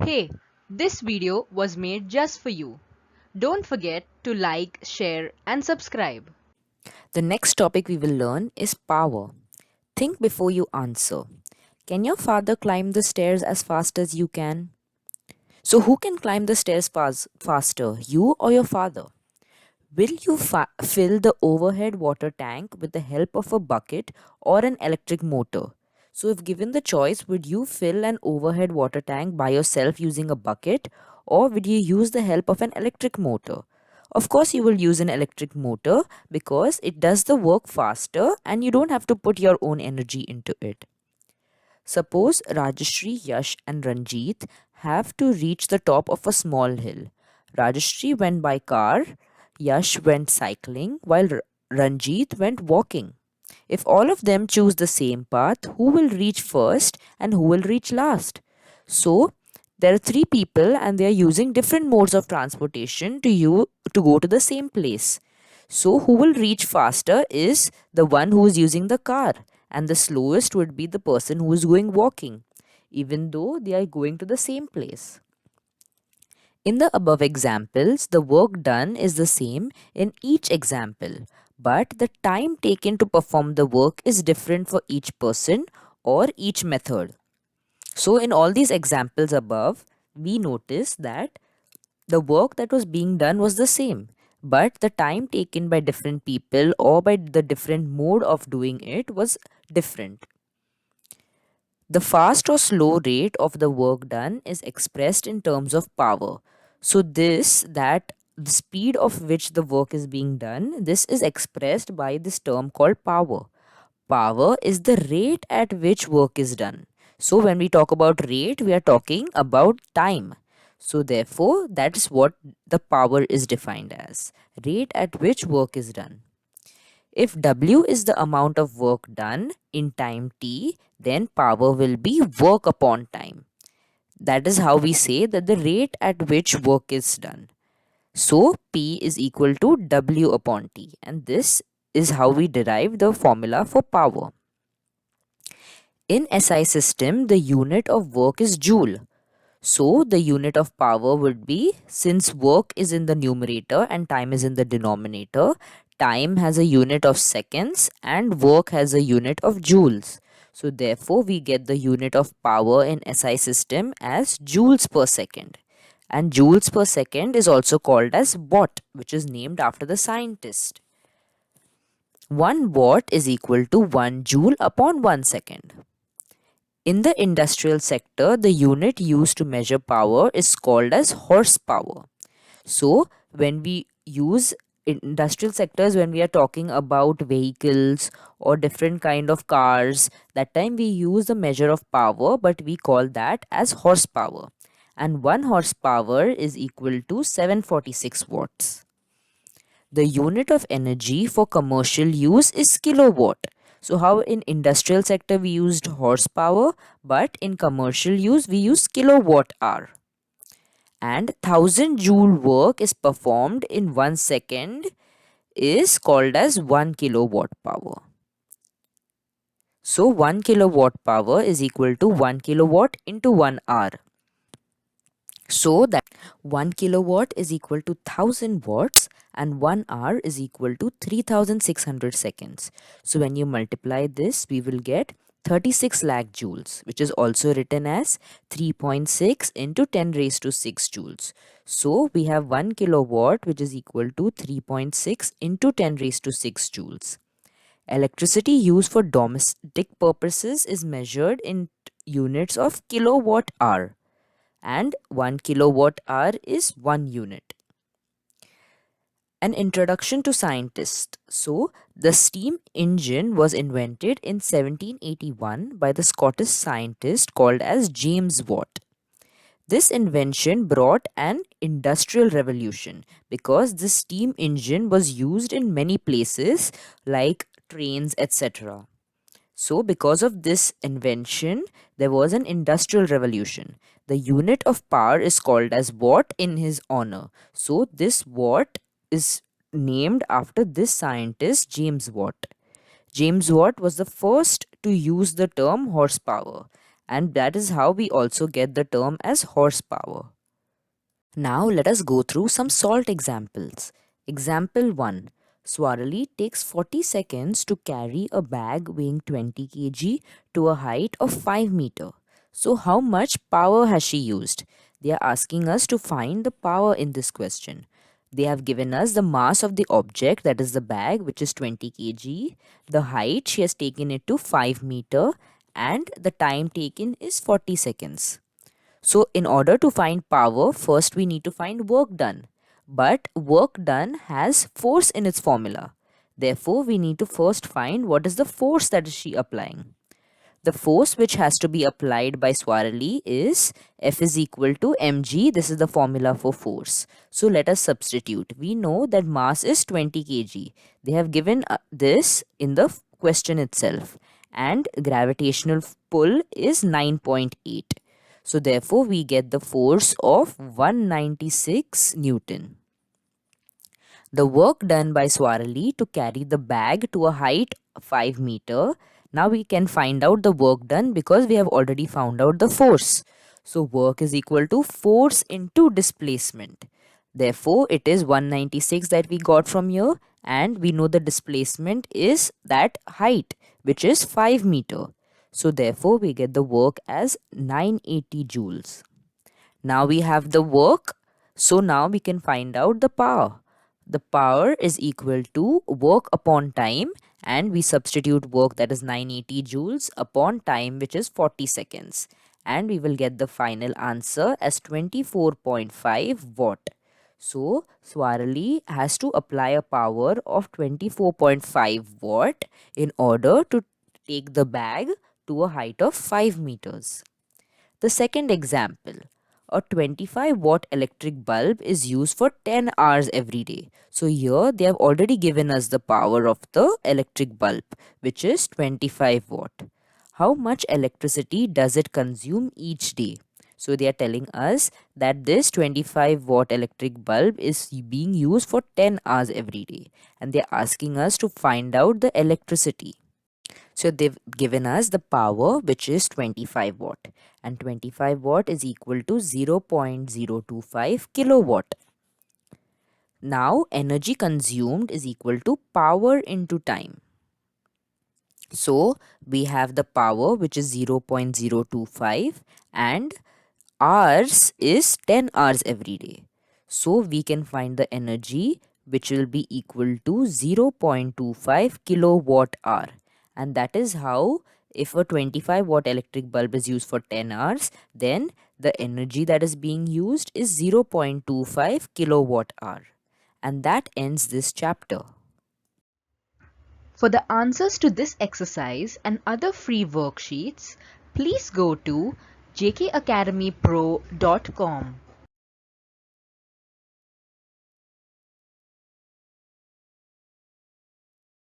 Hey, this video was made just for you. Don't forget to like, share, and subscribe. The next topic we will learn is power. Think before you answer. Can your father climb the stairs as fast as you can? So, who can climb the stairs faster, you or your father? Will you fill the overhead water tank with the help of a bucket or an electric motor? So, if given the choice, would you fill an overhead water tank by yourself using a bucket, or would you use the help of an electric motor? Of course, you will use an electric motor because it does the work faster and you don't have to put your own energy into it. Suppose Rajashri, Yash, and Ranjit have to reach the top of a small hill. Rajashri went by car, Yash went cycling, while Ranjit went walking. If all of them choose the same path, who will reach first and who will reach last? So, there are three people and they are using different modes of transportation to go to the same place. So, who will reach faster is the one who is using the car, and the slowest would be the person who is going walking, even though they are going to the same place. In the above examples, the work done is the same in each example, but the time taken to perform the work is different for each person or each method. So, in all these examples above, we notice that the work that was being done was the same, but the time taken by different people or by the different mode of doing it was different. The fast or slow rate of the work done is expressed in terms of power. So, that the speed of which the work is being done, this is expressed by this term called power. Power is the rate at which work is done. So, when we talk about rate, we are talking about time. So, therefore, that is what the power is defined as, rate at which work is done. If W is the amount of work done in time T, then power will be work upon time. That is how we say that the rate at which work is done. So P is equal to W upon T, and this is how we derive the formula for power. In SI system, the unit of work is joule. So the unit of power would be, since work is in the numerator and time is in the denominator, time has a unit of seconds and work has a unit of joules. So therefore we get the unit of power in SI system as joules per second. And joules per second is also called as watt, which is named after the scientist. 1 watt is equal to 1 joule upon 1 second. In the industrial sector, the unit used to measure power is called as horsepower. So, when we use industrial sectors, when we are talking about vehicles or different kind of cars, that time we use the measure of power, but we call that as horsepower. And 1 horsepower is equal to 746 watts. The unit of energy for commercial use is kilowatt. So how in industrial sector we used horsepower, but in commercial use we use kilowatt hour. And 1000 joule work is performed in 1 second is called as 1 kilowatt power. So 1 kilowatt power is equal to 1 kilowatt into 1 hour. So that 1 kilowatt is equal to 1000 watts and 1 hour is equal to 3600 seconds. So when you multiply this, we will get 36 lakh joules, which is also written as 3.6 into 10 raised to 6 joules. So we have 1 kilowatt, which is equal to 3.6 into 10 raised to 6 joules. Electricity used for domestic purposes is measured in units of kilowatt hour, and 1 kilowatt hour is 1 unit. An introduction to scientists. So, the steam engine was invented in 1781 by the Scottish scientist called as James Watt. This invention brought an industrial revolution because the steam engine was used in many places like trains, etc. So, because of this invention, there was an industrial revolution. The unit of power is called as watt in his honor. So, this watt is named after this scientist, James Watt. James Watt was the first to use the term horsepower, and that is how we also get the term as horsepower. Now let us go through some salt examples. Example 1. Swarali takes 40 seconds to carry a bag weighing 20 kg to a height of 5 meter. So how much power has she used? They are asking us to find the power in this question. They have given us the mass of the object, that is the bag, which is 20 kg, the height, she has taken it to 5 meter, and the time taken is 40 seconds. So, in order to find power, first we need to find work done. But work done has force in its formula. Therefore, we need to first find what is the force that is she applying. The force which has to be applied by Swarali is F is equal to mg. This is the formula for force. So let us substitute. We know that mass is 20 kg. They have given this in the question itself. And gravitational pull is 9.8. So therefore we get the force of 196 Newton. The work done by Swarali to carry the bag to a height 5 meter. Now we can find out the work done because we have already found out the force. So work is equal to force into displacement. Therefore it is 196 that we got from here, and we know the displacement is that height, which is 5 meter. So therefore we get the work as 980 joules. Now we have the work. So now we can find out the power. The power is equal to work upon time, and we substitute work, that is 980 joules, upon time, which is 40 seconds. And we will get the final answer as 24.5 watt. So Swarali has to apply a power of 24.5 watt in order to take the bag to a height of 5 meters. The second example, a 25 watt electric bulb is used for 10 hours every day. So here they have already given us the power of the electric bulb, which is 25 watt. How much electricity does it consume each day? So they are telling us that this 25 watt electric bulb is being used for 10 hours every day, and they are asking us to find out the electricity. So they've given us the power, which is 25 watt, and 25 watt is equal to 0.025 kilowatt. Now energy consumed is equal to power into time. So we have the power, which is 0.025, and hours is 10 hours every day. So we can find the energy, which will be equal to 0.25 kilowatt hour. And that is how, if a 25 watt electric bulb is used for 10 hours, then the energy that is being used is 0.25 kilowatt hour. And that ends this chapter. For the answers to this exercise and other free worksheets, please go to jkacademypro.com.